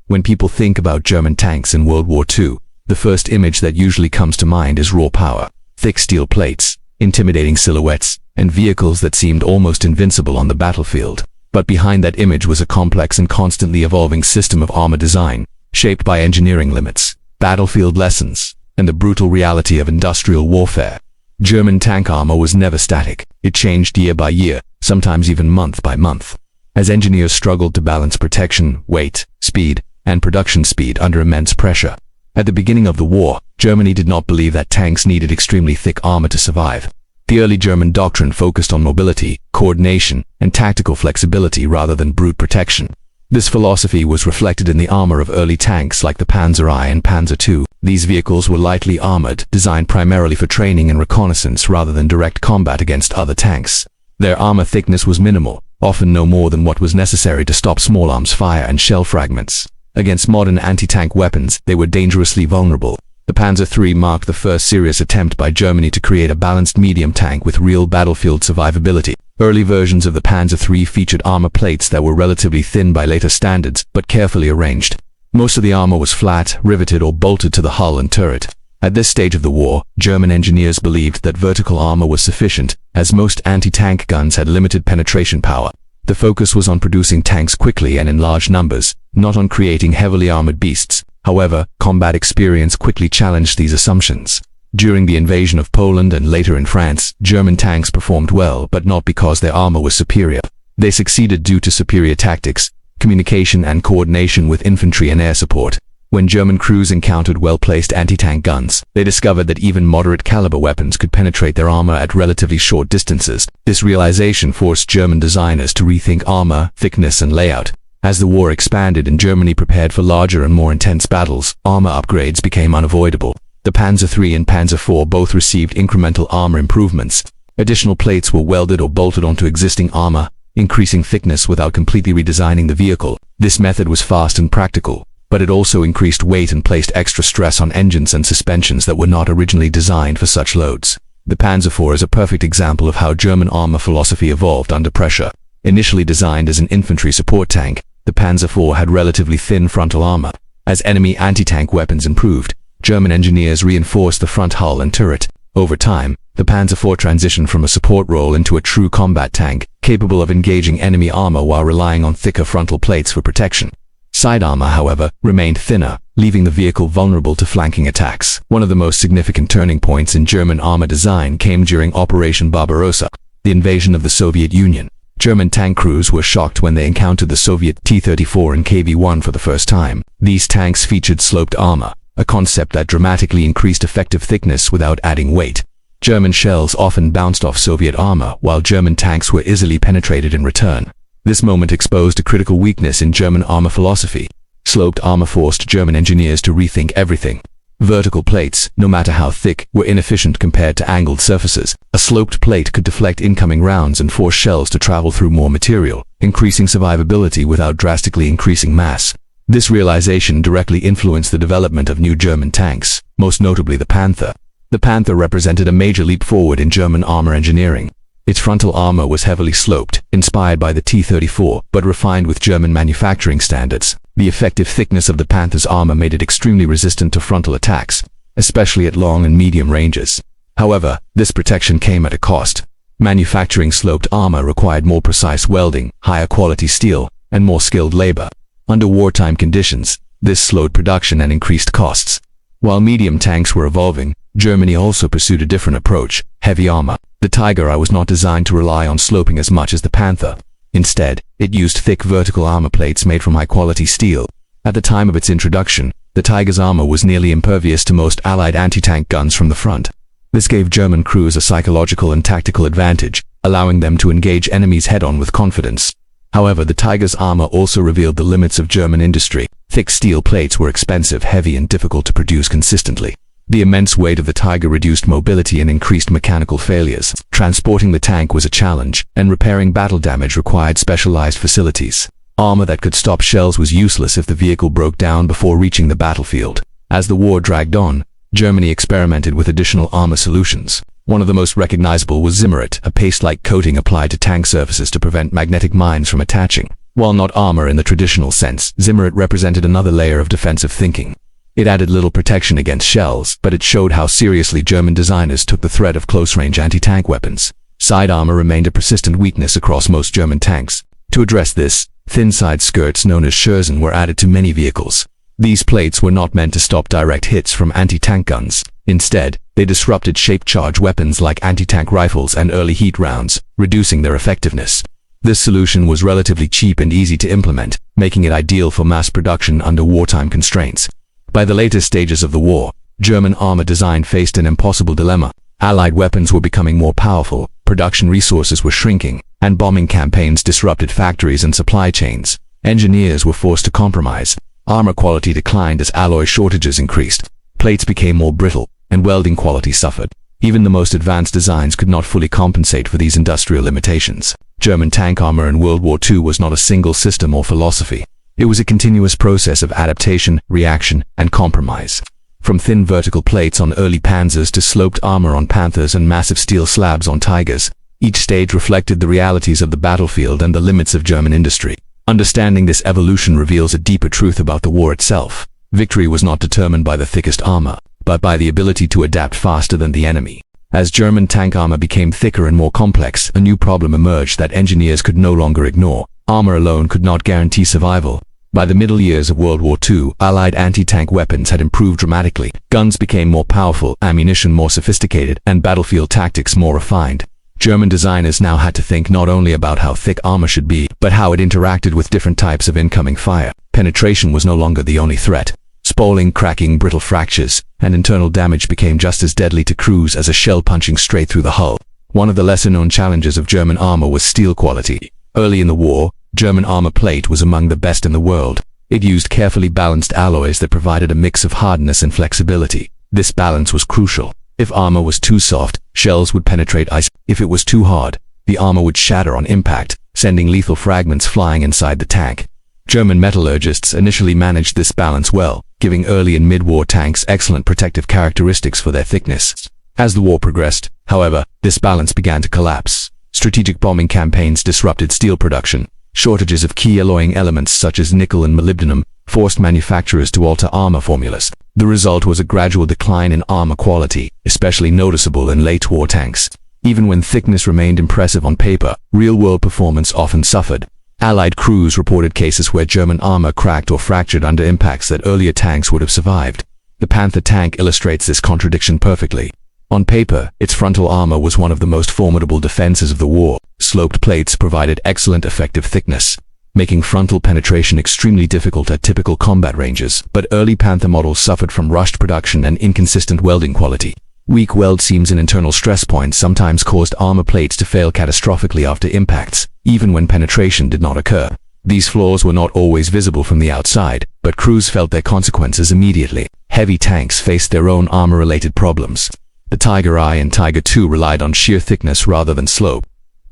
When people think about German tanks in World War II, the first image that usually comes to mind is raw power, thick steel plates, intimidating silhouettes, and vehicles that seemed almost invincible on the battlefield. But behind that image was a complex and constantly evolving system of armor design, shaped by engineering limits, battlefield lessons, and the brutal reality of industrial warfare. German tank armor was never static. It changed year by year, sometimes even month by month, as engineers struggled to balance protection, weight, speed, and production speed under immense pressure. At the beginning of the war, Germany did not believe that tanks needed extremely thick armor to survive. The early German doctrine focused on mobility, coordination, and tactical flexibility rather than brute protection. This philosophy was reflected in the armor of early tanks like the Panzer I and Panzer II. These vehicles were lightly armored, designed primarily for training and reconnaissance rather than direct combat against other tanks. Their armor thickness was minimal, often no more than what was necessary to stop small arms fire and shell fragments. Against modern anti-tank weapons, they were dangerously vulnerable. The Panzer III marked the first serious attempt by Germany to create a balanced medium tank with real battlefield survivability. Early versions of the Panzer III featured armor plates that were relatively thin by later standards, but carefully arranged. Most of the armor was flat, riveted, or bolted to the hull and turret. At this stage of the war, German engineers believed that vertical armor was sufficient, as most anti-tank guns had limited penetration power. The focus was on producing tanks quickly and in large numbers, not on creating heavily armored beasts. However, combat experience quickly challenged these assumptions. During the invasion of Poland and later in France, German tanks performed well, but not because their armor was superior. They succeeded due to superior tactics, communication, and coordination with infantry and air support. When German crews encountered well-placed anti-tank guns, they discovered that even moderate-caliber weapons could penetrate their armor at relatively short distances. This realization forced German designers to rethink armor, thickness, and layout. As the war expanded and Germany prepared for larger and more intense battles, armor upgrades became unavoidable. The Panzer III and Panzer IV both received incremental armor improvements. Additional plates were welded or bolted onto existing armor, increasing thickness without completely redesigning the vehicle. This method was fast and practical, but it also increased weight and placed extra stress on engines and suspensions that were not originally designed for such loads. The Panzer IV is a perfect example of how German armor philosophy evolved under pressure. Initially designed as an infantry support tank, the Panzer IV had relatively thin frontal armor. As enemy anti-tank weapons improved, German engineers reinforced the front hull and turret. Over time, the Panzer IV transitioned from a support role into a true combat tank, capable of engaging enemy armor while relying on thicker frontal plates for protection. Side armor, however, remained thinner, leaving the vehicle vulnerable to flanking attacks. One of the most significant turning points in German armor design came during Operation Barbarossa, the invasion of the Soviet Union. German tank crews were shocked when they encountered the Soviet T-34 and KV-1 for the first time. These tanks featured sloped armor, a concept that dramatically increased effective thickness without adding weight. German shells often bounced off Soviet armor, while German tanks were easily penetrated in return. This moment exposed a critical weakness in German armor philosophy. Sloped armor forced German engineers to rethink everything. Vertical plates, no matter how thick, were inefficient compared to angled surfaces. A sloped plate could deflect incoming rounds and force shells to travel through more material, increasing survivability without drastically increasing mass. This realization directly influenced the development of new German tanks, most notably the Panther. The Panther represented a major leap forward in German armor engineering. Its frontal armor was heavily sloped, inspired by the T-34, but refined with German manufacturing standards. The effective thickness of the Panther's armor made it extremely resistant to frontal attacks, especially at long and medium ranges. However, this protection came at a cost. Manufacturing sloped armor required more precise welding, higher quality steel, and more skilled labor. Under wartime conditions, this slowed production and increased costs. While medium tanks were evolving, Germany also pursued a different approach: heavy armor. The Tiger I was not designed to rely on sloping as much as the Panther. Instead, it used thick vertical armor plates made from high-quality steel. At the time of its introduction, the Tiger's armor was nearly impervious to most Allied anti-tank guns from the front. This gave German crews a psychological and tactical advantage, allowing them to engage enemies head-on with confidence. However, the Tiger's armor also revealed the limits of German industry. Thick steel plates were expensive, heavy, and difficult to produce consistently. The immense weight of the Tiger reduced mobility and increased mechanical failures. Transporting the tank was a challenge, and repairing battle damage required specialized facilities. Armor that could stop shells was useless if the vehicle broke down before reaching the battlefield. As the war dragged on, Germany experimented with additional armor solutions. One of the most recognizable was Zimmerit, a paste-like coating applied to tank surfaces to prevent magnetic mines from attaching. While not armor in the traditional sense, Zimmerit represented another layer of defensive thinking. It added little protection against shells, but it showed how seriously German designers took the threat of close-range anti-tank weapons. Side armor remained a persistent weakness across most German tanks. To address this, thin side skirts known as Schürzen were added to many vehicles. These plates were not meant to stop direct hits from anti-tank guns. Instead, they disrupted shaped charge weapons like anti-tank rifles and early heat rounds, reducing their effectiveness. This solution was relatively cheap and easy to implement, making it ideal for mass production under wartime constraints. By the later stages of the war, German armor design faced an impossible dilemma. Allied weapons were becoming more powerful, production resources were shrinking, and bombing campaigns disrupted factories and supply chains. Engineers were forced to compromise. Armor quality declined as alloy shortages increased. Plates became more brittle, and welding quality suffered. Even the most advanced designs could not fully compensate for these industrial limitations. German tank armor in World War II was not a single system or philosophy. It was a continuous process of adaptation, reaction, and compromise. From thin vertical plates on early Panzers to sloped armor on Panthers and massive steel slabs on Tigers, each stage reflected the realities of the battlefield and the limits of German industry. Understanding this evolution reveals a deeper truth about the war itself. Victory was not determined by the thickest armor, but by the ability to adapt faster than the enemy. As German tank armor became thicker and more complex, a new problem emerged that engineers could no longer ignore. Armor alone could not guarantee survival. By the middle years of World War II, Allied anti-tank weapons had improved dramatically. Guns became more powerful, ammunition more sophisticated, and battlefield tactics more refined. German designers now had to think not only about how thick armor should be, but how it interacted with different types of incoming fire. Penetration was no longer the only threat. Spalling, cracking, brittle fractures, and internal damage became just as deadly to crews as a shell punching straight through the hull. One of the lesser-known challenges of German armor was steel quality. Early in the war, German armor plate was among the best in the world. It used carefully balanced alloys that provided a mix of hardness and flexibility. This balance was crucial. If armor was too soft, shells would penetrate ice. If it was too hard, the armor would shatter on impact, sending lethal fragments flying inside the tank. German metallurgists initially managed this balance well, giving early and mid-war tanks excellent protective characteristics for their thickness. As the war progressed, however, this balance began to collapse. Strategic bombing campaigns disrupted steel production. Shortages of key alloying elements such as nickel and molybdenum forced manufacturers to alter armor formulas. The result was a gradual decline in armor quality, especially noticeable in late-war tanks. Even when thickness remained impressive on paper, real-world performance often suffered. Allied crews reported cases where German armor cracked or fractured under impacts that earlier tanks would have survived. The Panther tank illustrates this contradiction perfectly. On paper, its frontal armor was one of the most formidable defenses of the war. Sloped plates provided excellent effective thickness, making frontal penetration extremely difficult at typical combat ranges, but early Panther models suffered from rushed production and inconsistent welding quality. Weak weld seams and internal stress points sometimes caused armor plates to fail catastrophically after impacts, even when penetration did not occur. These flaws were not always visible from the outside, but crews felt their consequences immediately. Heavy tanks faced their own armor-related problems. The Tiger I and Tiger II relied on sheer thickness rather than slope.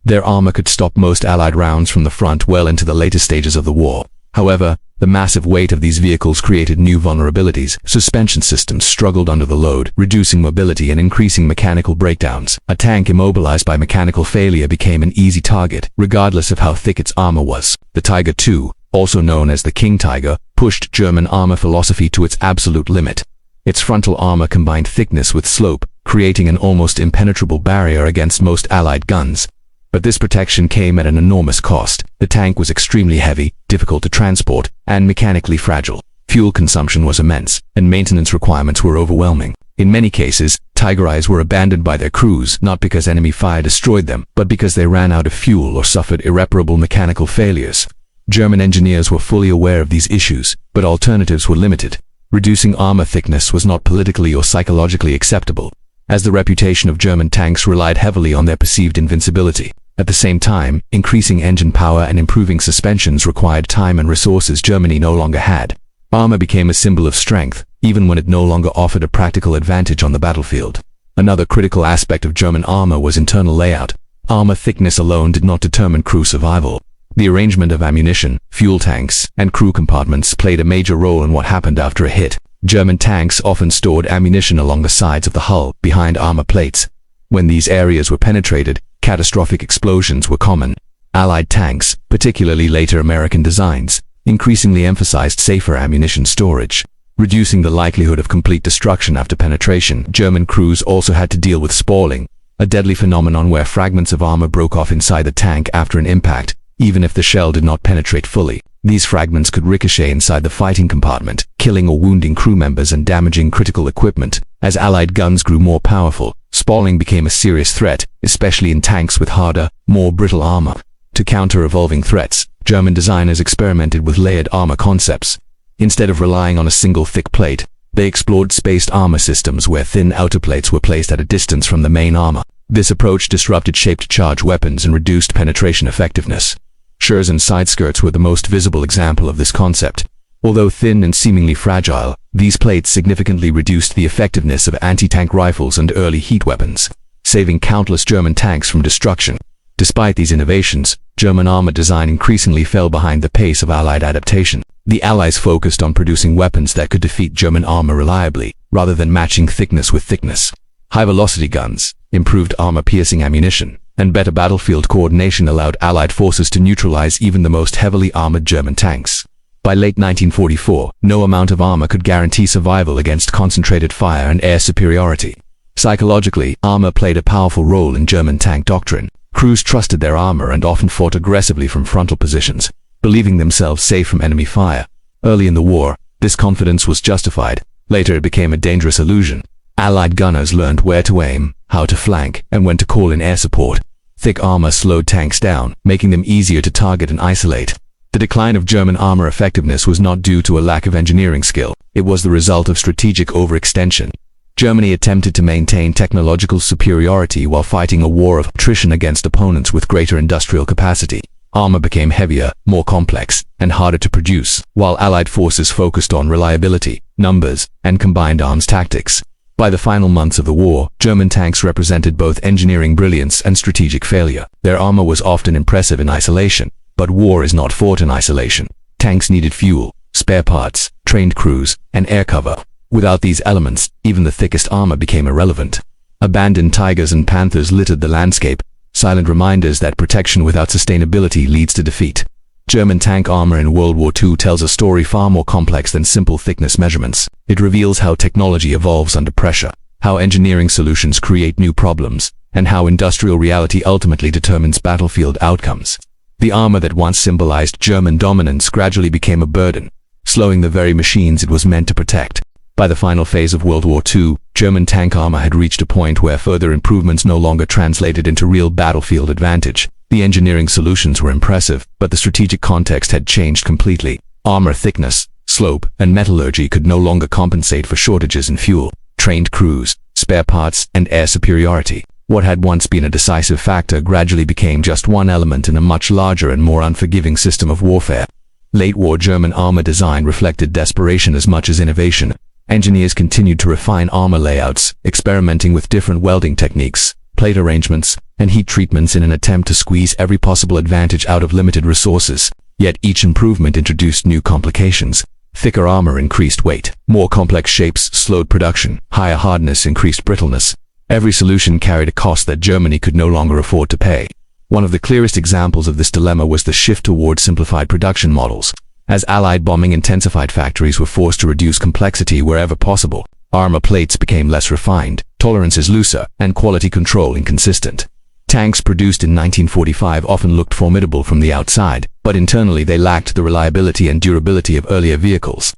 Their armor could stop most Allied rounds from the front well into the later stages of the war. However, the massive weight of these vehicles created new vulnerabilities. Suspension systems struggled under the load, reducing mobility and increasing mechanical breakdowns. A tank immobilized by mechanical failure became an easy target, regardless of how thick its armor was. The Tiger II, also known as the King Tiger, pushed German armor philosophy to its absolute limit. Its frontal armor combined thickness with slope, creating an almost impenetrable barrier against most Allied guns. But this protection came at an enormous cost. The tank was extremely heavy, difficult to transport, and mechanically fragile. Fuel consumption was immense, and maintenance requirements were overwhelming. In many cases, Tiger Is were abandoned by their crews, not because enemy fire destroyed them, but because they ran out of fuel or suffered irreparable mechanical failures. German engineers were fully aware of these issues, but alternatives were limited. Reducing armor thickness was not politically or psychologically acceptable, as the reputation of German tanks relied heavily on their perceived invincibility. At the same time, increasing engine power and improving suspensions required time and resources Germany no longer had. Armor became a symbol of strength, even when it no longer offered a practical advantage on the battlefield. Another critical aspect of German armor was internal layout. Armor thickness alone did not determine crew survival. The arrangement of ammunition, fuel tanks, and crew compartments played a major role in what happened after a hit. German tanks often stored ammunition along the sides of the hull, behind armor plates. When these areas were penetrated, catastrophic explosions were common. Allied tanks, particularly later American designs, increasingly emphasized safer ammunition storage, reducing the likelihood of complete destruction after penetration. German crews also had to deal with spalling, a deadly phenomenon where fragments of armor broke off inside the tank after an impact, even if the shell did not penetrate fully. These fragments could ricochet inside the fighting compartment, killing or wounding crew members and damaging critical equipment. As Allied guns grew more powerful, spalling became a serious threat, especially in tanks with harder, more brittle armor. To counter evolving threats, German designers experimented with layered armor concepts. Instead of relying on a single thick plate, they explored spaced armor systems where thin outer plates were placed at a distance from the main armor. This approach disrupted shaped charge weapons and reduced penetration effectiveness. Shirts and side skirts were the most visible example of this concept. Although thin and seemingly fragile, these plates significantly reduced the effectiveness of anti-tank rifles and early heat weapons, saving countless German tanks from destruction. Despite these innovations, German armor design increasingly fell behind the pace of Allied adaptation. The Allies focused on producing weapons that could defeat German armor reliably, rather than matching thickness with thickness. High-velocity guns, improved armor-piercing ammunition, and better battlefield coordination allowed Allied forces to neutralize even the most heavily armored German tanks. By late 1944, no amount of armor could guarantee survival against concentrated fire and air superiority. Psychologically, armor played a powerful role in German tank doctrine. Crews trusted their armor and often fought aggressively from frontal positions, believing themselves safe from enemy fire. Early in the war, this confidence was justified. Later it became a dangerous illusion. Allied gunners learned where to aim, how to flank, and when to call in air support. Thick armor slowed tanks down, making them easier to target and isolate. The decline of German armor effectiveness was not due to a lack of engineering skill. It was the result of strategic overextension. Germany attempted to maintain technological superiority while fighting a war of attrition against opponents with greater industrial capacity. Armor became heavier, more complex, and harder to produce, while Allied forces focused on reliability, numbers, and combined arms tactics. By the final months of the war, German tanks represented both engineering brilliance and strategic failure. Their armor was often impressive in isolation, but war is not fought in isolation. Tanks needed fuel, spare parts, trained crews, and air cover. Without these elements, even the thickest armor became irrelevant. Abandoned Tigers and Panthers littered the landscape, silent reminders that protection without sustainability leads to defeat. German tank armor in World War II tells a story far more complex than simple thickness measurements. It reveals how technology evolves under pressure, how engineering solutions create new problems, and how industrial reality ultimately determines battlefield outcomes. The armor that once symbolized German dominance gradually became a burden, slowing the very machines it was meant to protect. By the final phase of World War II, German tank armor had reached a point where further improvements no longer translated into real battlefield advantage. The engineering solutions were impressive, but the strategic context had changed completely. Armor thickness, slope, and metallurgy could no longer compensate for shortages in fuel, trained crews, spare parts, and air superiority. What had once been a decisive factor gradually became just one element in a much larger and more unforgiving system of warfare. Late-war German armor design reflected desperation as much as innovation. Engineers continued to refine armor layouts, experimenting with different welding techniques, plate arrangements, and heat treatments in an attempt to squeeze every possible advantage out of limited resources. Yet each improvement introduced new complications. Thicker armor increased weight, more complex shapes slowed production, higher hardness increased brittleness. Every solution carried a cost that Germany could no longer afford to pay. One of the clearest examples of this dilemma was the shift toward simplified production models. As Allied bombing intensified, factories were forced to reduce complexity wherever possible. Armor plates became less refined, tolerances looser, and quality control inconsistent. Tanks produced in 1945 often looked formidable from the outside, but internally they lacked the reliability and durability of earlier vehicles.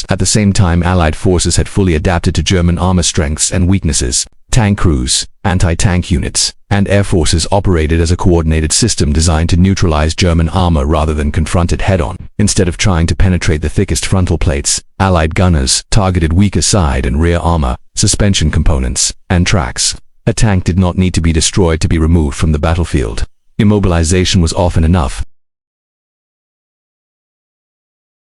At the same time, Allied forces had fully adapted to German armor strengths and weaknesses. Tank crews, anti-tank units, and air forces operated as a coordinated system designed to neutralize German armor rather than confront it head-on. Instead of trying to penetrate the thickest frontal plates, Allied gunners targeted weaker side and rear armor, suspension components, and tracks. A tank did not need to be destroyed to be removed from the battlefield. Immobilization was often enough.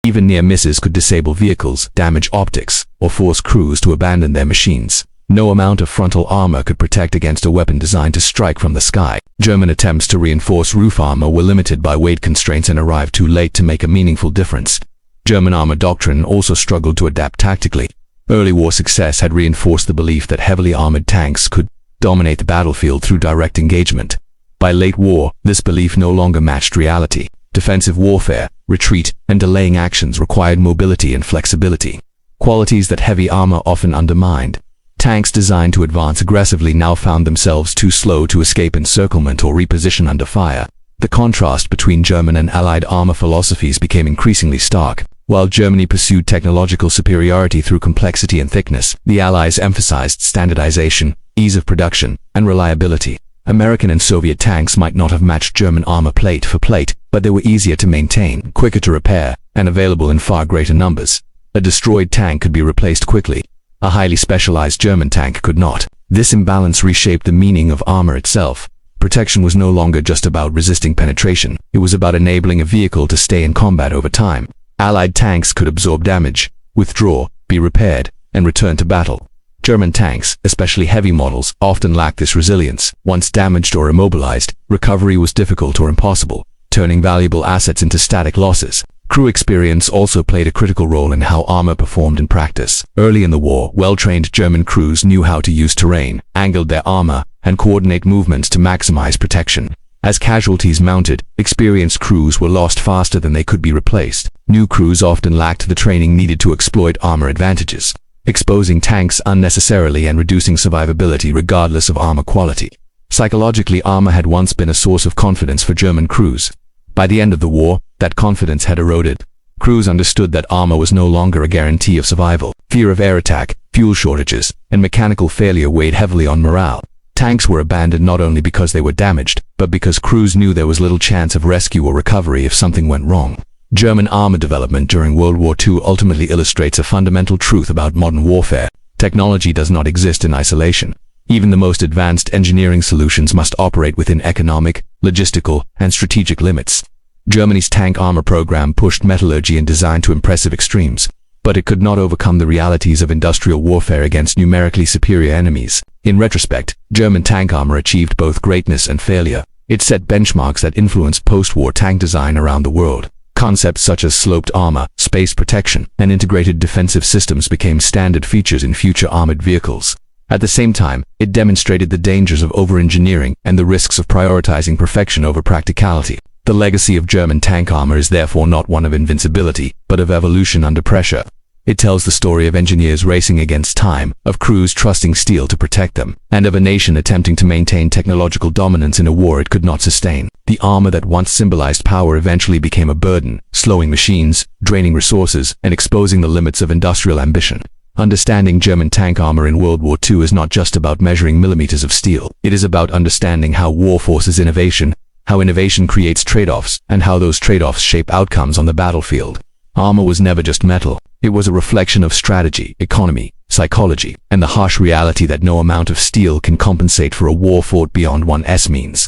Even near misses could disable vehicles, damage optics, or force crews to abandon their machines. No amount of frontal armor could protect against a weapon designed to strike from the sky. German attempts to reinforce roof armor were limited by weight constraints and arrived too late to make a meaningful difference. German armor doctrine also struggled to adapt tactically. Early war success had reinforced the belief that heavily armored tanks could dominate the battlefield through direct engagement. By late war, this belief no longer matched reality. Defensive warfare, retreat, and delaying actions required mobility and flexibility, qualities that heavy armor often undermined. Tanks designed to advance aggressively now found themselves too slow to escape encirclement or reposition under fire. The contrast between German and Allied armor philosophies became increasingly stark. While Germany pursued technological superiority through complexity and thickness, the Allies emphasized standardization, ease of production, and reliability. American and Soviet tanks might not have matched German armor plate for plate, but they were easier to maintain, quicker to repair, and available in far greater numbers. A destroyed tank could be replaced quickly. A highly specialized German tank could not. This imbalance reshaped the meaning of armor itself. Protection was no longer just about resisting penetration. It was about enabling a vehicle to stay in combat over time. Allied tanks could absorb damage, withdraw, be repaired, and return to battle. German tanks, especially heavy models, often lacked this resilience. Once damaged or immobilized, recovery was difficult or impossible, turning valuable assets into static losses. Crew experience also played a critical role in how armor performed in practice. Early in the war, well-trained German crews knew how to use terrain, angled their armor, and coordinate movements to maximize protection. As casualties mounted, experienced crews were lost faster than they could be replaced. New crews often lacked the training needed to exploit armor advantages, exposing tanks unnecessarily and reducing survivability regardless of armor quality. Psychologically, armor had once been a source of confidence for German crews. By the end of the war, that confidence had eroded. Crews understood that armor was no longer a guarantee of survival. Fear of air attack, fuel shortages, and mechanical failure weighed heavily on morale. Tanks were abandoned not only because they were damaged, but because crews knew there was little chance of rescue or recovery if something went wrong. German armor development during World War II ultimately illustrates a fundamental truth about modern warfare. Technology does not exist in isolation. Even the most advanced engineering solutions must operate within economic, logistical, and strategic limits. Germany's tank armor program pushed metallurgy and design to impressive extremes, but it could not overcome the realities of industrial warfare against numerically superior enemies. In retrospect, German tank armor achieved both greatness and failure. It set benchmarks that influenced post-war tank design around the world. Concepts such as sloped armor, space protection, and integrated defensive systems became standard features in future armored vehicles. At the same time, it demonstrated the dangers of over-engineering and the risks of prioritizing perfection over practicality. The legacy of German tank armor is therefore not one of invincibility, but of evolution under pressure. It tells the story of engineers racing against time, of crews trusting steel to protect them, and of a nation attempting to maintain technological dominance in a war it could not sustain. The armor that once symbolized power eventually became a burden, slowing machines, draining resources, and exposing the limits of industrial ambition. Understanding German tank armor in World War II is not just about measuring millimeters of steel. It is about understanding how war forces innovation, how innovation creates trade-offs, and how those trade-offs shape outcomes on the battlefield. Armor was never just metal. It was a reflection of strategy, economy, psychology, and the harsh reality that no amount of steel can compensate for a war fought beyond one's means.